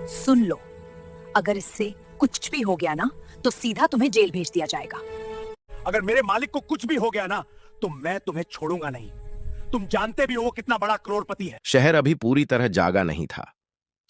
सुन लो, अगर इससे कुछ भी हो गया ना तो सीधा तुम्हें जेल भेज दिया जाएगा। अगर मेरे मालिक को कुछ भी हो गया ना तो मैं तुम्हें छोड़ूंगा नहीं। तुम जानते भी हो वो कितना बड़ा करोड़पति है। शहर अभी पूरी तरह जागा नहीं था।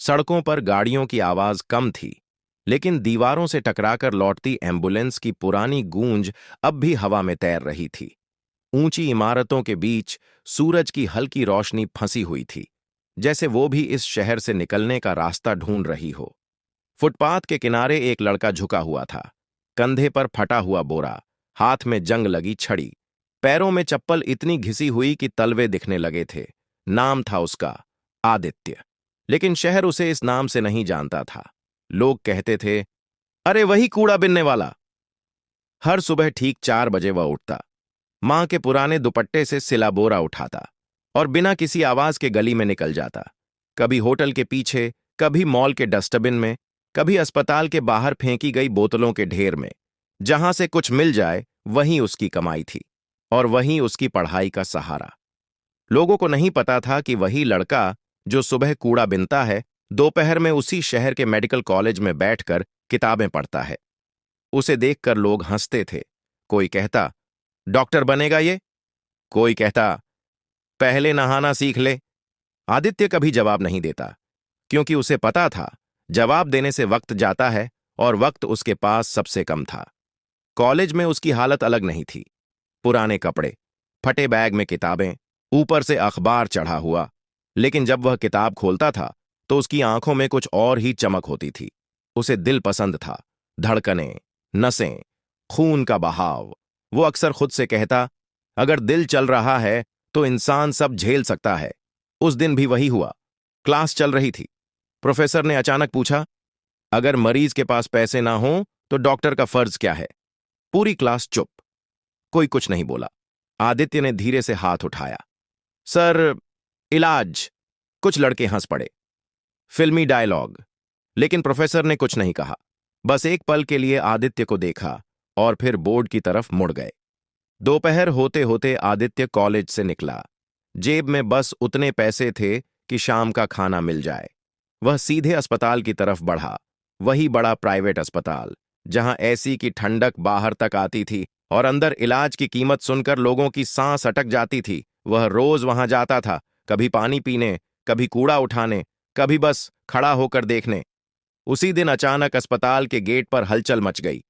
सड़कों पर गाड़ियों की आवाज कम थी, लेकिन दीवारों से टकराकर लौटती एम्बुलेंस की पुरानी गूंज अब भी हवा में तैर रही थी। ऊंची इमारतों के बीच सूरज की हल्की रोशनी फंसी हुई थी, जैसे वो भी इस शहर से निकलने का रास्ता ढूंढ रही हो। फुटपाथ के किनारे एक लड़का झुका हुआ था, कंधे पर फटा हुआ बोरा, हाथ में जंग लगी छड़ी, पैरों में चप्पल इतनी घिसी हुई कि तलवे दिखने लगे थे। नाम था उसका आदित्य, लेकिन शहर उसे इस नाम से नहीं जानता था। लोग कहते थे, अरे वही कूड़ा बिनने वाला। हर सुबह ठीक 4 बजे वह उठता, मां के पुराने दुपट्टे से सिला बोरा उठाता और बिना किसी आवाज के गली में निकल जाता। कभी होटल के पीछे, कभी मॉल के डस्टबिन में, कभी अस्पताल के बाहर फेंकी गई बोतलों के ढेर में। जहां से कुछ मिल जाए वहीं उसकी कमाई थी और वहीं उसकी पढ़ाई का सहारा। लोगों को नहीं पता था कि वही लड़का जो सुबह कूड़ा बिनता है, दोपहर में उसी शहर के मेडिकल कॉलेज में बैठकर किताबें पढ़ता है। उसे देखकर लोग हंसते थे। कोई कहता, डॉक्टर बनेगा ये। कोई कहता, पहले नहाना सीख ले। आदित्य कभी जवाब नहीं देता, क्योंकि उसे पता था जवाब देने से वक्त जाता है और वक्त उसके पास सबसे कम था। कॉलेज में उसकी हालत अलग नहीं थी। पुराने कपड़े, फटे बैग में किताबें, ऊपर से अखबार चढ़ा हुआ। लेकिन जब वह किताब खोलता था तो उसकी आंखों में कुछ और ही चमक होती थी। उसे दिल पसंद था, धड़कनें, नसें, खून का बहाव। वो अक्सर खुद से कहता, अगर दिल चल रहा है तो इंसान सब झेल सकता है। उस दिन भी वही हुआ। क्लास चल रही थी। प्रोफेसर ने अचानक पूछा, अगर मरीज के पास पैसे ना हो तो डॉक्टर का फर्ज क्या है? पूरी क्लास चुप, कोई कुछ नहीं बोला। आदित्य ने धीरे से हाथ उठाया, सर, इलाज। कुछ लड़के हंस पड़े। फिल्मी डायलॉग। लेकिन प्रोफेसर ने कुछ नहीं कहा। बस एक पल के लिए आदित्य को देखा और फिर बोर्ड की तरफ मुड़ गए। दोपहर होते होते आदित्य कॉलेज से निकला। जेब में बस उतने पैसे थे कि शाम का खाना मिल जाए। वह सीधे अस्पताल की तरफ बढ़ा, वही बड़ा प्राइवेट अस्पताल जहां एसी की ठंडक बाहर तक आती थी और अंदर इलाज की कीमत सुनकर लोगों की सांस अटक जाती थी। वह रोज वहां जाता था, कभी पानी पीने, कभी कूड़ा उठाने, कभी बस खड़ा होकर देखने। उसी दिन अचानक अस्पताल के गेट पर हलचल मच गई।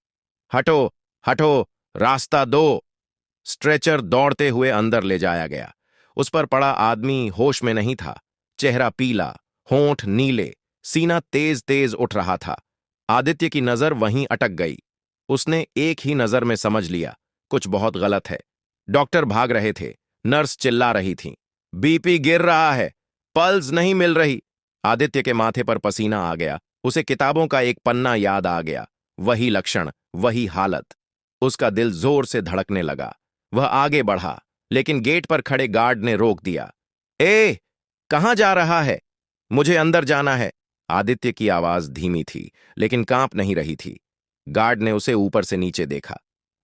हटो, हटो, रास्ता दो। स्ट्रेचर दौड़ते हुए अंदर ले जाया गया। उस पर पड़ा आदमी होश में नहीं था। चेहरा पीला, होंठ नीले, सीना तेज तेज उठ रहा था। आदित्य की नजर वहीं अटक गई। उसने एक ही नजर में समझ लिया, कुछ बहुत गलत है। डॉक्टर भाग रहे थे, नर्स चिल्ला रही थी, बीपी गिर रहा है, पल्स नहीं मिल रही। आदित्य के माथे पर पसीना आ गया। उसे किताबों का एक पन्ना याद आ गया। वही लक्षण, वही हालत। उसका दिल जोर से धड़कने लगा। वह आगे बढ़ा, लेकिन गेट पर खड़े गार्ड ने रोक दिया। ए, कहां जा रहा है? मुझे अंदर जाना है। आदित्य की आवाज धीमी थी, लेकिन कांप नहीं रही थी। गार्ड ने उसे ऊपर से नीचे देखा।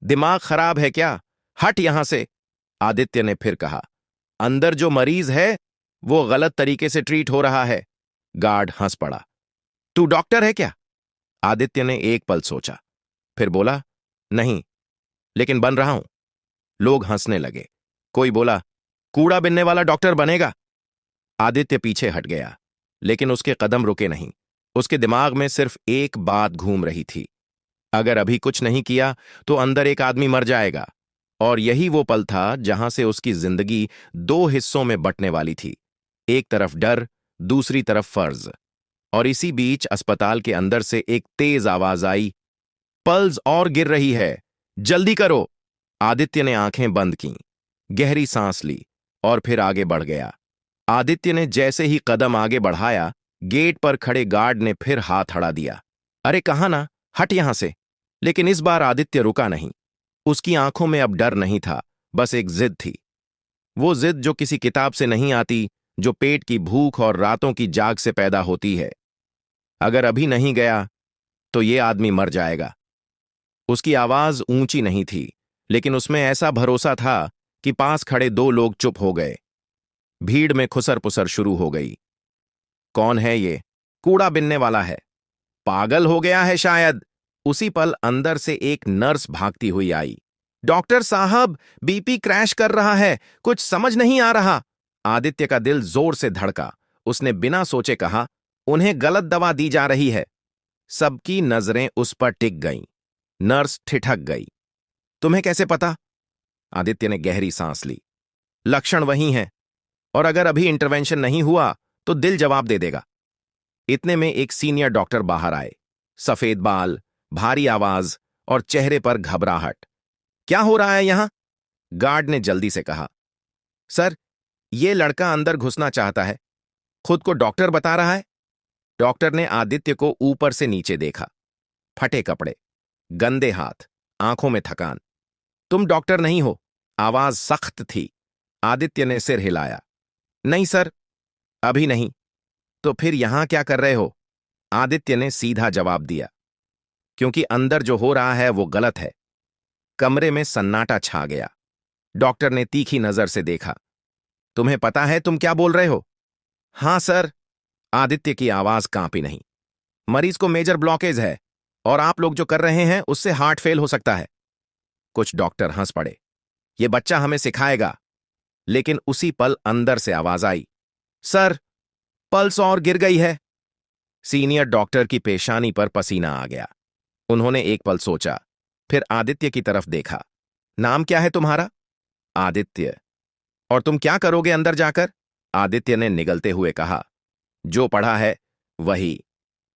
दिमाग खराब है क्या? हट यहां से। आदित्य ने फिर कहा, अंदर जो मरीज है वो गलत तरीके से ट्रीट हो रहा है। गार्ड हंस पड़ा। तू डॉक्टर है क्या? आदित्य ने एक पल सोचा, फिर बोला, नहीं, लेकिन बन रहा हूं। लोग हंसने लगे। कोई बोला, कूड़ा बिनने वाला डॉक्टर बनेगा? आदित्य पीछे हट गया, लेकिन उसके कदम रुके नहीं। उसके दिमाग में सिर्फ एक बात घूम रही थी, अगर अभी कुछ नहीं किया तो अंदर एक आदमी मर जाएगा। और यही वो पल था जहां से उसकी जिंदगी 2 हिस्सों में बंटने वाली थी। एक तरफ डर, दूसरी तरफ फर्ज। और इसी बीच अस्पताल के अंदर से एक तेज आवाज आई, पल्स और गिर रही है, जल्दी करो। आदित्य ने आंखें बंद कीं, गहरी सांस ली और फिर आगे बढ़ गया। आदित्य ने जैसे ही कदम आगे बढ़ाया, गेट पर खड़े गार्ड ने फिर हाथ अड़ा दिया। अरे कहां ना, हट यहां से। लेकिन इस बार आदित्य रुका नहीं। उसकी आंखों में अब डर नहीं था, बस एक जिद थी। वो जिद जो किसी किताब से नहीं आती, जो पेट की भूख और रातों की जाग से पैदा होती है। अगर अभी नहीं गया तो ये आदमी मर जाएगा। उसकी आवाज ऊंची नहीं थी, लेकिन उसमें ऐसा भरोसा था कि पास खड़े 2 लोग चुप हो गए। भीड़ में खुसर पुसर शुरू हो गई। कौन है ये? कूड़ा बिनने वाला है। पागल हो गया है शायद। उसी पल अंदर से एक नर्स भागती हुई आई। डॉक्टर साहब, बीपी क्रैश कर रहा है, कुछ समझ नहीं आ रहा। आदित्य का दिल जोर से धड़का। उसने बिना सोचे कहा, उन्हें गलत दवा दी जा रही है। सबकी नजरें उस पर टिक गईं। नर्स ठिठक गई। तुम्हें कैसे पता? आदित्य ने गहरी सांस ली। लक्षण वही हैं, और अगर अभी इंटरवेंशन नहीं हुआ तो दिल जवाब दे देगा। इतने में एक सीनियर डॉक्टर बाहर आए। सफेद बाल, भारी आवाज और चेहरे पर घबराहट। क्या हो रहा है यहां? गार्ड ने जल्दी से कहा। सर, ये लड़का अंदर घुसना चाहता है, खुद को डॉक्टर बता रहा है। डॉक्टर ने आदित्य को ऊपर से नीचे देखा। फटे कपड़े, गंदे हाथ, आंखों में थकान। तुम डॉक्टर नहीं हो। आवाज सख्त थी। आदित्य ने सिर हिलाया। नहीं सर, अभी नहीं। तो फिर यहां क्या कर रहे हो? आदित्य ने सीधा जवाब दिया। क्योंकि अंदर जो हो रहा है वो गलत है। कमरे में सन्नाटा छा गया। डॉक्टर ने तीखी नजर से देखा। तुम्हें पता है तुम क्या बोल रहे हो? हां सर। आदित्य की आवाज कांपी नहीं। मरीज को मेजर ब्लॉकेज है, और आप लोग जो कर रहे हैं उससे हार्ट फेल हो सकता है। कुछ डॉक्टर हंस पड़े। ये बच्चा हमें सिखाएगा। लेकिन उसी पल अंदर से आवाज आई, सर, पल्स और गिर गई है। सीनियर डॉक्टर की पेशानी पर पसीना आ गया। उन्होंने एक पल सोचा, फिर आदित्य की तरफ देखा। नाम क्या है तुम्हारा? आदित्य। और तुम क्या करोगे अंदर जाकर? आदित्य ने निगलते हुए कहा, जो पढ़ा है वही।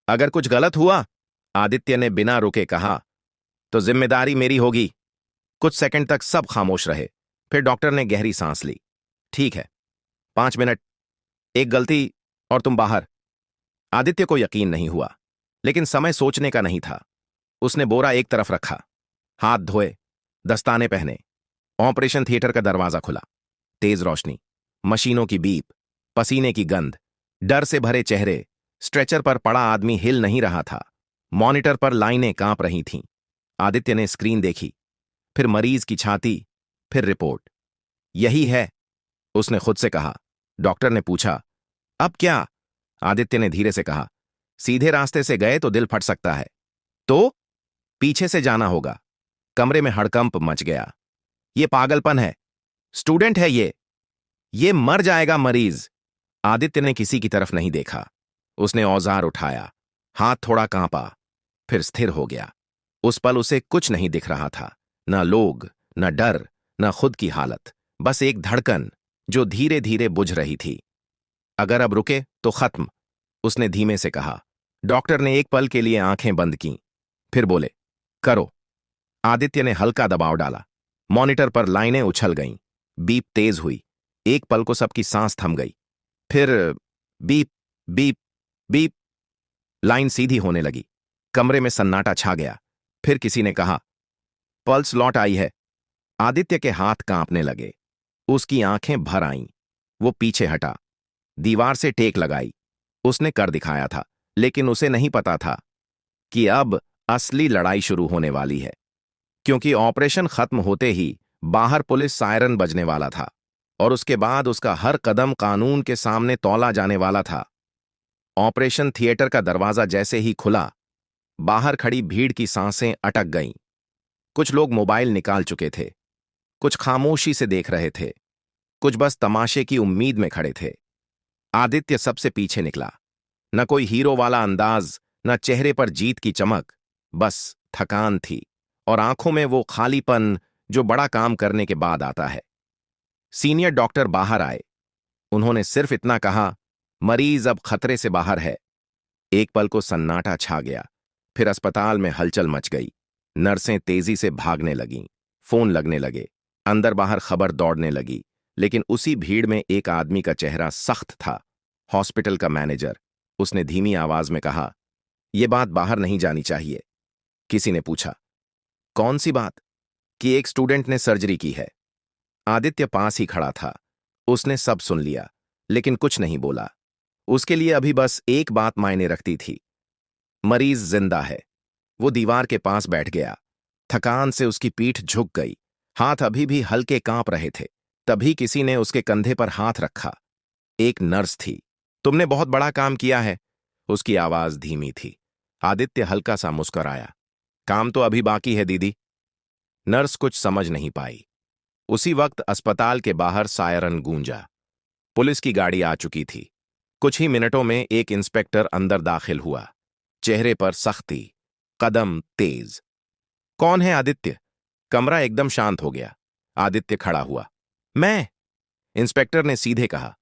अगर कुछ गलत हुआ, आदित्य ने बिना रुके कहा, तो जिम्मेदारी मेरी होगी। कुछ सेकंड तक सब खामोश रहे। फिर डॉक्टर ने गहरी सांस ली। ठीक है, 5 मिनट, एक गलती और तुम बाहर। आदित्य को यकीन नहीं हुआ, लेकिन समय सोचने का नहीं था। उसने बोरा एक तरफ रखा, हाथ धोए, दस्ताने पहने। ऑपरेशन थिएटर का दरवाजा खुला। तेज रोशनी, मशीनों की बीप, पसीने की गंध, डर से भरे चेहरे। स्ट्रेचर पर पड़ा आदमी हिल नहीं रहा था। मॉनिटर पर लाइनें कांप रही थीं। आदित्य ने स्क्रीन देखी, फिर मरीज की छाती, फिर रिपोर्ट। यही है, उसने खुद से कहा। डॉक्टर ने पूछा, अब क्या? आदित्य ने धीरे से कहा, सीधे रास्ते से गए तो दिल फट सकता है। तो पीछे से जाना होगा। कमरे में हड़कंप मच गया। ये पागलपन है। स्टूडेंट है ये मर जाएगा मरीज। आदित्य ने किसी की तरफ नहीं देखा। उसने औजार उठाया। हाथ थोड़ा कांपा, फिर स्थिर हो गया। उस पल उसे कुछ नहीं दिख रहा था, न लोग, न डर, न खुद की हालत, बस एक धड़कन जो धीरे धीरे बुझ रही थी। अगर अब रुके तो खत्म, उसने धीमे से कहा। डॉक्टर ने एक पल के लिए आंखें बंद कीं, फिर बोले, करो। आदित्य ने हल्का दबाव डाला। मॉनिटर पर लाइनें उछल गईं। बीप तेज हुई। एक पल को सबकी सांस थम गई। फिर बीप बीप बीप। लाइन सीधी होने लगी। कमरे में सन्नाटा छा गया। फिर किसी ने कहा, पल्स लौट आई है। आदित्य के हाथ कांपने लगे। उसकी आंखें भर आईं। वो पीछे हटा, दीवार से टेक लगाई। उसने कर दिखाया था, लेकिन उसे नहीं पता था कि अब असली लड़ाई शुरू होने वाली है। क्योंकि ऑपरेशन खत्म होते ही बाहर पुलिस सायरन बजने वाला था, और उसके बाद उसका हर कदम कानून के सामने तौला जाने वाला था। ऑपरेशन थिएटर का दरवाजा जैसे ही खुला, बाहर खड़ी भीड़ की सांसें अटक गईं। कुछ लोग मोबाइल निकाल चुके थे, कुछ खामोशी से देख रहे थे, कुछ बस तमाशे की उम्मीद में खड़े थे। आदित्य सबसे पीछे निकला। न कोई हीरो वाला अंदाज, न चेहरे पर जीत की चमक, बस थकान थी, और आंखों में वो खालीपन जो बड़ा काम करने के बाद आता है। सीनियर डॉक्टर बाहर आए। उन्होंने सिर्फ इतना कहा, मरीज अब खतरे से बाहर है। एक पल को सन्नाटा छा गया। फिर अस्पताल में हलचल मच गई। नर्सें तेजी से भागने लगीं, फोन लगने लगे, अंदर बाहर खबर दौड़ने लगी। लेकिन उसी भीड़ में एक आदमी का चेहरा सख्त था, हॉस्पिटल का मैनेजर। उसने धीमी आवाज में कहा, यह बात बाहर नहीं जानी चाहिए। किसी ने पूछा, कौन सी बात? कि एक स्टूडेंट ने सर्जरी की है। आदित्य पास ही खड़ा था। उसने सब सुन लिया, लेकिन कुछ नहीं बोला। उसके लिए अभी बस एक बात मायने रखती थी, मरीज जिंदा है। वो दीवार के पास बैठ गया। थकान से उसकी पीठ झुक गई, हाथ अभी भी हल्के कांप रहे थे। तभी किसी ने उसके कंधे पर हाथ रखा। एक नर्स थी। तुमने बहुत बड़ा काम किया है, उसकी आवाज धीमी थी। आदित्य हल्का सा मुस्कुराया। काम तो अभी बाकी है दीदी। नर्स कुछ समझ नहीं पाई। उसी वक्त अस्पताल के बाहर सायरन गूंजा। पुलिस की गाड़ी आ चुकी थी। कुछ ही मिनटों में एक इंस्पेक्टर अंदर दाखिल हुआ। चेहरे पर सख्ती, कदम तेज। कौन है आदित्य? कमरा एकदम शांत हो गया। आदित्य खड़ा हुआ। मैं। इंस्पेक्टर ने सीधे कहा,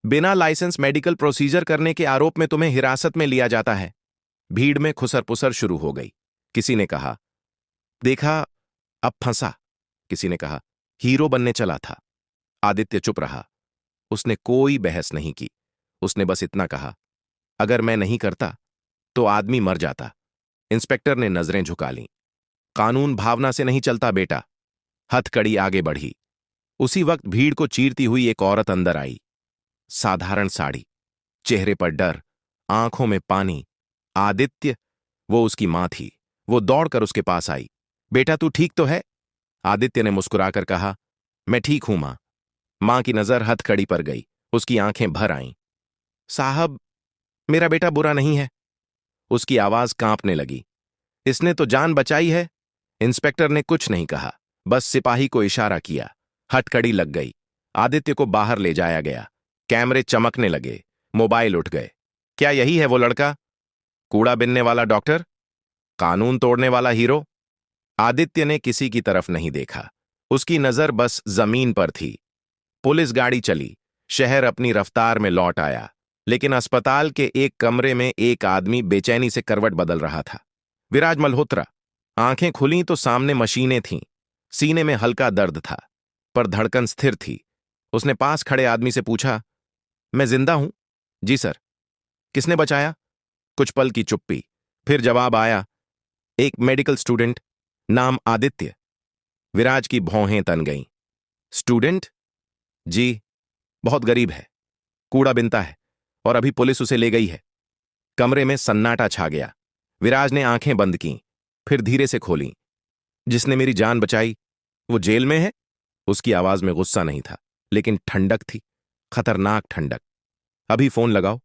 बिना लाइसेंस मेडिकल प्रोसीजर करने के आरोप में तुम्हें हिरासत में लिया जाता है। भीड़ में खुसर-पुसर शुरू हो गई। किसी ने कहा, देखा, अब फंसा। किसी ने कहा, हीरो बनने चला था। आदित्य चुप रहा। उसने कोई बहस नहीं की। उसने बस इतना कहा, अगर मैं नहीं करता तो आदमी मर जाता। इंस्पेक्टर ने नजरें झुका लीं। कानून भावना से नहीं चलता बेटा। हथकड़ी आगे बढ़ी। उसी वक्त भीड़ को चीरती हुई एक औरत अंदर आई। साधारण साड़ी, चेहरे पर डर, आंखों में पानी। आदित्य, वो उसकी मां थी। वो दौड़कर उसके पास आई। बेटा तू ठीक तो है? आदित्य ने मुस्कुराकर कहा, मैं ठीक हूं मां। मां की नजर हथकड़ी पर गई। उसकी आंखें भर आईं। साहब, मेरा बेटा बुरा नहीं है। उसकी आवाज कांपने लगी। इसने तो जान बचाई है। इंस्पेक्टर ने कुछ नहीं कहा, बस सिपाही को इशारा किया। हथकड़ी लग गई। आदित्य को बाहर ले जाया गया। कैमरे चमकने लगे। मोबाइल उठ गए। क्या यही है वो लड़का? कूड़ा बिनने वाला डॉक्टर? कानून तोड़ने वाला हीरो? आदित्य ने किसी की तरफ नहीं देखा। उसकी नजर बस जमीन पर थी। पुलिस गाड़ी चली। शहर अपनी रफ्तार में लौट आया। लेकिन अस्पताल के एक कमरे में एक आदमी बेचैनी से करवट बदल रहा था। विराज मल्होत्रा। आंखें खुलीं तो सामने मशीनें थीं। सीने में हल्का दर्द था, पर धड़कन स्थिर थी। उसने पास खड़े आदमी से पूछा, मैं जिंदा हूं? जी सर। किसने बचाया? कुछ पल की चुप्पी। फिर जवाब आया, एक मेडिकल स्टूडेंट, नाम आदित्य। विराज की भौहें तन गईं। स्टूडेंट? जी, बहुत गरीब है, कूड़ा बिनता है, और अभी पुलिस उसे ले गई है। कमरे में सन्नाटा छा गया। विराज ने आंखें बंद कीं, फिर धीरे से खोलीं। जिसने मेरी जान बचाई, वो जेल में है? उसकी आवाज में गुस्सा नहीं था, लेकिन ठंडक थी, खतरनाक ठंडक। अभी फोन लगाओ।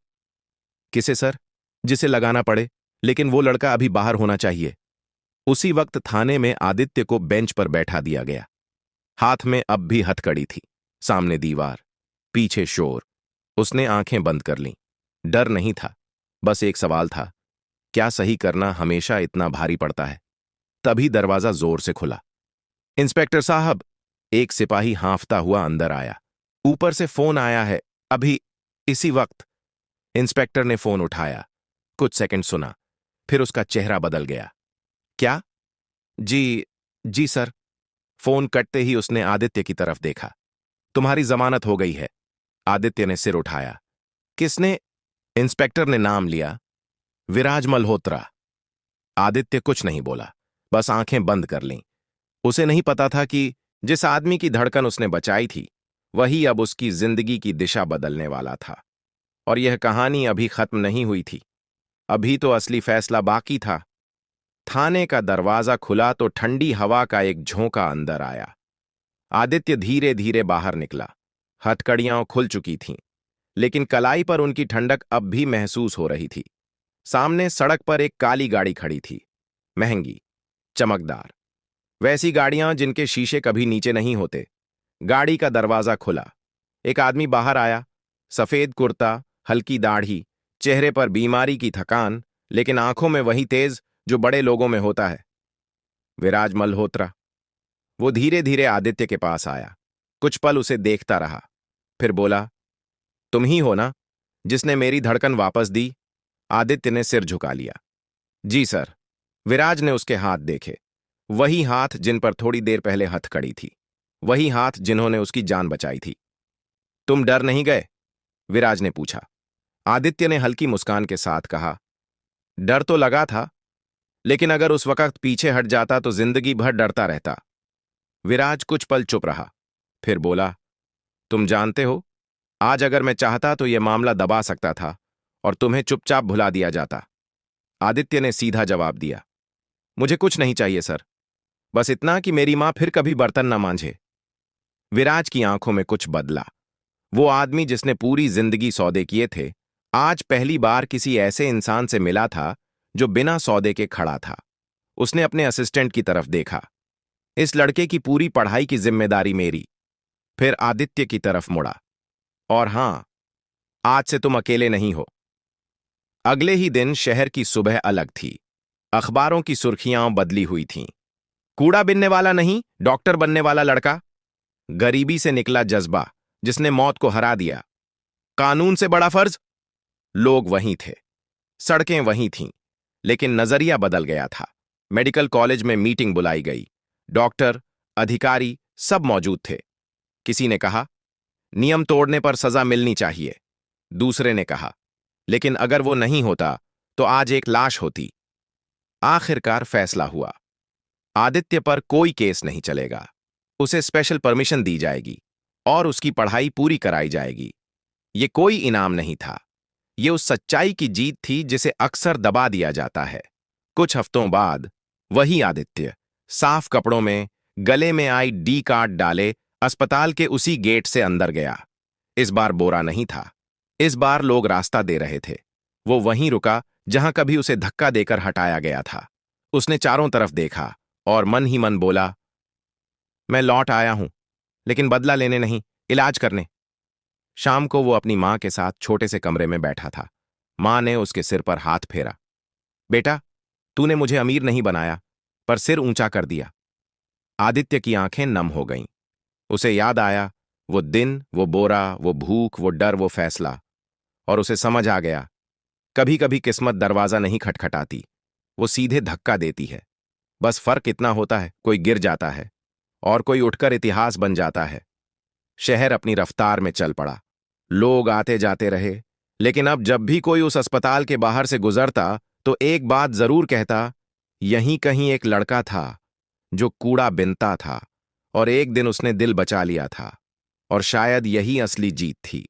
किसे सर? जिसे लगाना पड़े, लेकिन वो लड़का अभी बाहर होना चाहिए। उसी वक्त थाने में आदित्य को बेंच पर बैठा दिया गया। हाथ में अब भी हथकड़ी थी। सामने दीवार, पीछे शोर। उसने आंखें बंद कर लीं। डर नहीं था, बस एक सवाल था, क्या सही करना हमेशा इतना भारी पड़ता है? तभी दरवाजा जोर से खुला। इंस्पेक्टर साहब, एक सिपाही हांफता हुआ अंदर आया। ऊपर से फोन आया है, अभी, इसी वक्त। इंस्पेक्टर ने फोन उठाया। कुछ सेकंड सुना, फिर उसका चेहरा बदल गया। क्या? जी सर। फोन कटते ही उसने आदित्य की तरफ देखा। तुम्हारी जमानत हो गई है। आदित्य ने सिर उठाया। किसने? इंस्पेक्टर ने नाम लिया, विराज मल्होत्रा। आदित्य कुछ नहीं बोला, बस आंखें बंद कर लीं। उसे नहीं पता था कि जिस आदमी की धड़कन उसने बचाई थी, वही अब उसकी जिंदगी की दिशा बदलने वाला था। और यह कहानी अभी खत्म नहीं हुई थी। अभी तो असली फैसला बाकी था। थाने का दरवाजा खुला तो ठंडी हवा का एक झोंका अंदर आया। आदित्य धीरे धीरे बाहर निकला। हथकड़ियां खुल चुकी थीं, लेकिन कलाई पर उनकी ठंडक अब भी महसूस हो रही थी। सामने सड़क पर एक काली गाड़ी खड़ी थी, महंगी, चमकदार, वैसी गाड़ियां जिनके शीशे कभी नीचे नहीं होते। गाड़ी का दरवाजा खुला। एक आदमी बाहर आया। सफेद कुर्ता, हल्की दाढ़ी, चेहरे पर बीमारी की थकान, लेकिन आंखों में वही तेज जो बड़े लोगों में होता है। विराज मल्होत्रा। वो धीरे धीरे आदित्य के पास आया। कुछ पल उसे देखता रहा, फिर बोला, तुम ही हो ना जिसने मेरी धड़कन वापस दी? आदित्य ने सिर झुका लिया। जी सर। विराज ने उसके हाथ देखे, वही हाथ जिन पर थोड़ी देर पहले हथकड़ी थी, वही हाथ जिन्होंने उसकी जान बचाई थी। तुम डर नहीं गए? विराज ने पूछा। आदित्य ने हल्की मुस्कान के साथ कहा, डर तो लगा था, लेकिन अगर उस वक्त पीछे हट जाता तो जिंदगी भर डरता रहता। विराज कुछ पल चुप रहा, फिर बोला, तुम जानते हो, आज अगर मैं चाहता तो यह मामला दबा सकता था और तुम्हें चुपचाप भुला दिया जाता। आदित्य ने सीधा जवाब दिया, मुझे कुछ नहीं चाहिए सर, बस इतना कि मेरी मां फिर कभी बर्तन न मांझे। विराज की आंखों में कुछ बदला। वो आदमी जिसने पूरी जिंदगी सौदे किए थे, आज पहली बार किसी ऐसे इंसान से मिला था जो बिना सौदे के खड़ा था। उसने अपने असिस्टेंट की तरफ देखा। इस लड़के की पूरी पढ़ाई की जिम्मेदारी मेरी। फिर आदित्य की तरफ मुड़ा। और हां, आज से तुम अकेले नहीं हो। अगले ही दिन शहर की सुबह अलग थी। अखबारों की सुर्खियां बदली हुई थीं। कूड़ा बिनने वाला नहीं, डॉक्टर बनने वाला लड़का। गरीबी से निकला जज्बा जिसने मौत को हरा दिया। कानून से बड़ा फर्ज। लोग वहीं थे, सड़कें वहीं थीं, लेकिन नजरिया बदल गया था। मेडिकल कॉलेज में मीटिंग बुलाई गई। डॉक्टर, अधिकारी सब मौजूद थे। किसी ने कहा, नियम तोड़ने पर सजा मिलनी चाहिए। दूसरे ने कहा, लेकिन अगर वो नहीं होता तो आज एक लाश होती। आखिरकार फैसला हुआ। आदित्य पर कोई केस नहीं चलेगा। उसे स्पेशल परमिशन दी जाएगी और उसकी पढ़ाई पूरी कराई जाएगी। ये कोई इनाम नहीं था। ये उस सच्चाई की जीत थी जिसे अक्सर दबा दिया जाता है। कुछ हफ्तों बाद वही आदित्य साफ कपड़ों में, गले में ID कार्ड डाले, अस्पताल के उसी गेट से अंदर गया। इस बार बोरा नहीं था। इस बार लोग रास्ता दे रहे थे। वो वहीं रुका जहां कभी उसे धक्का देकर हटाया गया था। उसने चारों तरफ देखा और मन ही मन बोला, मैं लौट आया हूं, लेकिन बदला लेने नहीं, इलाज करने। शाम को वो अपनी मां के साथ छोटे से कमरे में बैठा था। मां ने उसके सिर पर हाथ फेरा। बेटा, तूने मुझे अमीर नहीं बनाया, पर सिर ऊंचा कर दिया। आदित्य की आंखें नम हो गईं। उसे याद आया वो दिन, वो बोरा, वो भूख, वो डर, वो फैसला। और उसे समझ आ गया, कभी कभी किस्मत दरवाजा नहीं खटखटाती, वो सीधे धक्का देती है। बस फर्क इतना होता है, कोई गिर जाता है और कोई उठकर इतिहास बन जाता है। शहर अपनी रफ्तार में चल पड़ा। लोग आते जाते रहे, लेकिन अब जब भी कोई उस अस्पताल के बाहर से गुजरता तो एक बात जरूर कहता, यहीं कहीं एक लड़का था जो कूड़ा बिनता था और एक दिन उसने दिल बचा लिया था। और शायद यही असली जीत थी।